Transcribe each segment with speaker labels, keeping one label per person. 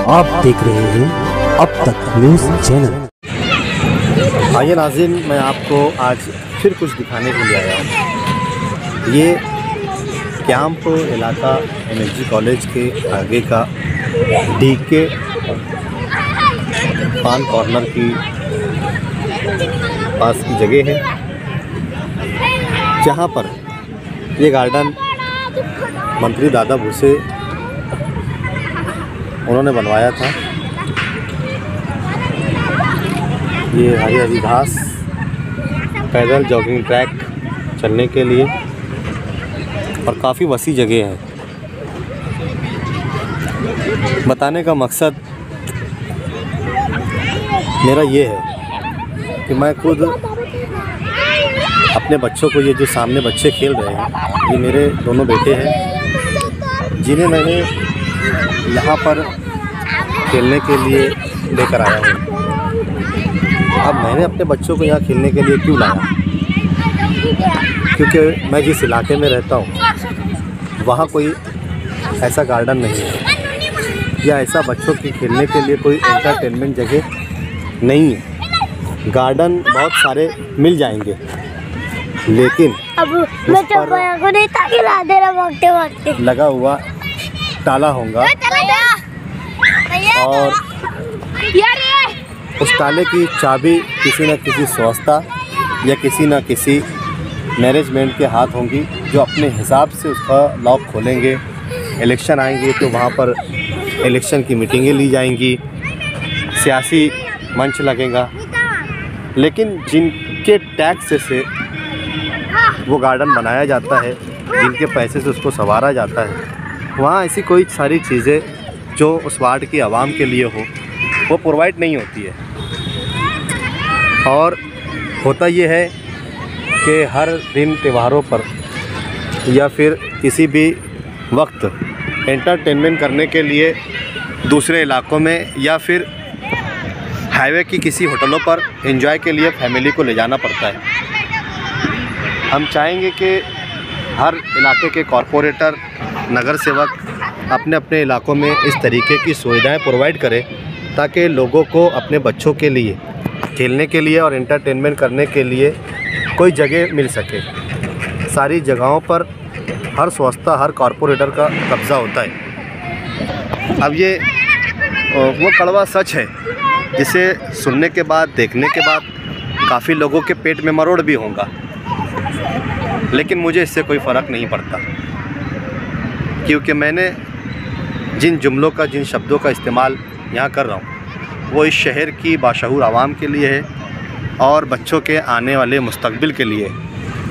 Speaker 1: आप देख रहे हैं अब तक न्यूज़ चैनल।
Speaker 2: आइए नाज़रीन, मैं आपको आज फिर कुछ दिखाने के लिए आया हूँ। ये कैंप इलाका एनर्जी कॉलेज के आगे का डीके पान कॉर्नर की पास की जगह है, जहाँ पर ये गार्डन मंत्री दादा भूसे उन्होंने बनवाया था। ये हरी हरी घास, पैदल जॉगिंग ट्रैक चलने के लिए और काफ़ी वसी जगह है। बताने का मकसद मेरा ये है कि मैं खुद अपने बच्चों को, ये जो सामने बच्चे खेल रहे हैं, ये मेरे दोनों बेटे हैं जिन्हें मैंने यहाँ पर खेलने के लिए लेकर आया हूँ। अब मैंने अपने बच्चों को यहाँ खेलने के लिए क्यों लाया? क्योंकि मैं जिस इलाके में रहता हूँ वहाँ कोई ऐसा गार्डन नहीं है या ऐसा बच्चों की खेलने के लिए कोई एंटरटेनमेंट जगह नहीं है। गार्डन बहुत सारे मिल जाएंगे, लेकिन
Speaker 3: अब मैं को नहीं ताकि ला दे रहा भागते
Speaker 2: लगा हुआ ताला होगा और उस ताले की चाबी किसी न किसी संस्था या किसी न किसी मैनेजमेंट के हाथ होंगी, जो अपने हिसाब से उसका लॉक खोलेंगे। इलेक्शन आएंगे तो वहाँ पर इलेक्शन की मीटिंगें ली जाएंगी, सियासी मंच लगेगा, लेकिन जिनके टैक्स से वो गार्डन बनाया जाता है, जिनके पैसे से उसको संवारा जाता है, वहाँ ऐसी कोई सारी चीज़ें जो उस वार्ड की आवाम के लिए हो वो प्रोवाइड नहीं होती है। और होता ये है कि हर दिन त्योहारों पर या फिर किसी भी वक्त एंटरटेनमेंट करने के लिए दूसरे इलाकों में या फिर हाईवे की किसी होटलों पर एंजॉय के लिए फैमिली को ले जाना पड़ता है। हम चाहेंगे कि हर इलाके के कॉरपोरेटर, नगर सेवक अपने अपने इलाकों में इस तरीके की सुविधाएं प्रोवाइड करें ताकि लोगों को अपने बच्चों के लिए खेलने के लिए और एंटरटेनमेंट करने के लिए कोई जगह मिल सके। सारी जगहों पर हर संस्था, हर कॉरपोरेटर का कब्ज़ा होता है। अब ये वो कड़वा सच है जिसे सुनने के बाद, देखने के बाद काफ़ी लोगों के पेट में मरोड़ भी होगा, लेकिन मुझे इससे कोई फ़र्क नहीं पड़ता, क्योंकि मैंने जिन जुमलों का, जिन शब्दों का इस्तेमाल यहाँ कर रहा हूँ वो इस शहर की बाशऊर आवाम के लिए है और बच्चों के आने वाले मुस्तकबिल के लिए,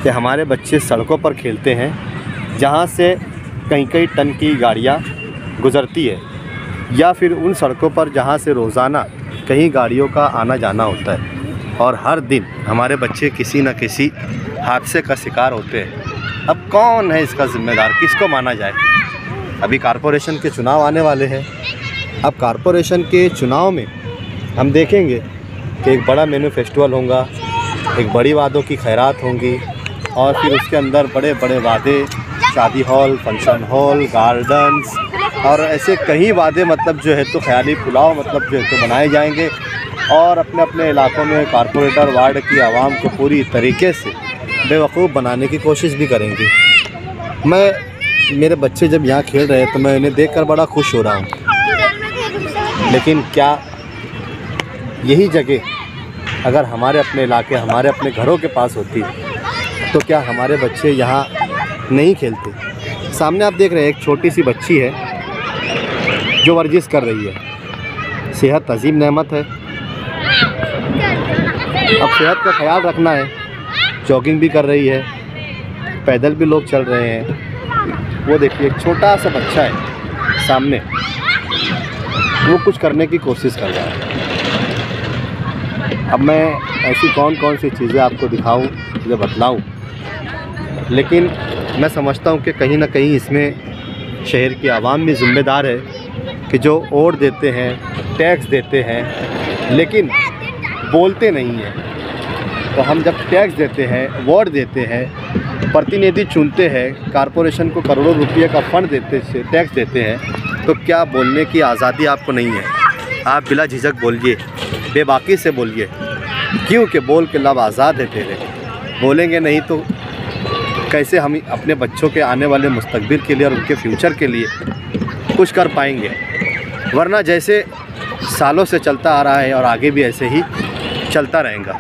Speaker 2: कि हमारे बच्चे सड़कों पर खेलते हैं जहाँ से कई कई टन की गाड़ियाँ गुज़रती है, या फिर उन सड़कों पर जहाँ से रोज़ाना कई गाड़ियों का आना जाना होता है और हर दिन हमारे बच्चे किसी न किसी हादसे का शिकार होते हैं। अब कौन है इसका ज़िम्मेदार, किसको माना जाए? अभी कॉरपोरेशन के चुनाव आने वाले हैं। अब कॉरपोरेशन के चुनाव में हम देखेंगे कि एक बड़ा मेनू फेस्टिवल होगा, एक बड़ी वादों की खैरात होंगी और फिर उसके अंदर बड़े बड़े वादे, शादी हॉल, फंक्शन हॉल, गार्डन्स और ऐसे कई वादे, मतलब जो है तो ख्याली पुलाव, मतलब जो है तो बनाए जाएंगे और अपने अपने इलाकों में कॉरपोरेटर वार्ड की आवाम को पूरी तरीके से बेवकूफ़ बनाने की कोशिश भी करेंगे। मेरे बच्चे जब यहाँ खेल रहे हैं तो मैं इन्हें देखकर बड़ा खुश हो रहा हूँ, लेकिन क्या यही जगह अगर हमारे अपने इलाके, हमारे अपने घरों के पास होती तो क्या हमारे बच्चे यहाँ नहीं खेलते? सामने आप देख रहे हैं एक छोटी सी बच्ची है जो वर्जिश कर रही है। सेहत अजीम नेमत है, अब सेहत का ख्याल रखना है। जॉगिंग भी कर रही है, पैदल भी लोग चल रहे हैं। वो देखिए एक छोटा सा बच्चा है सामने, वो कुछ करने की कोशिश कर रहा है। अब मैं ऐसी कौन कौन सी चीज़ें आपको दिखाऊं या बतलाऊं, लेकिन मैं समझता हूं कि कहीं ना कहीं इसमें शहर की आवाम भी ज़िम्मेदार है कि जो वोट देते हैं, टैक्स देते हैं, लेकिन बोलते नहीं हैं। तो हम जब टैक्स देते हैं, वोट देते हैं, प्रतिनिधि चुनते हैं, कॉरपोरेशन को करोड़ों रुपये का फ़ंड देते से टैक्स देते हैं, तो क्या बोलने की आज़ादी आपको नहीं है? आप बिला झिझक बोलिए, बेबाकी से बोलिए, क्योंकि बोल के लब आज़ाद है तेरे। बोलेंगे नहीं तो कैसे हम अपने बच्चों के आने वाले मुस्तकबिल के लिए और उनके फ्यूचर के लिए कुछ कर पाएंगे? वरना जैसे सालों से चलता आ रहा है और आगे भी ऐसे ही चलता रहेगा।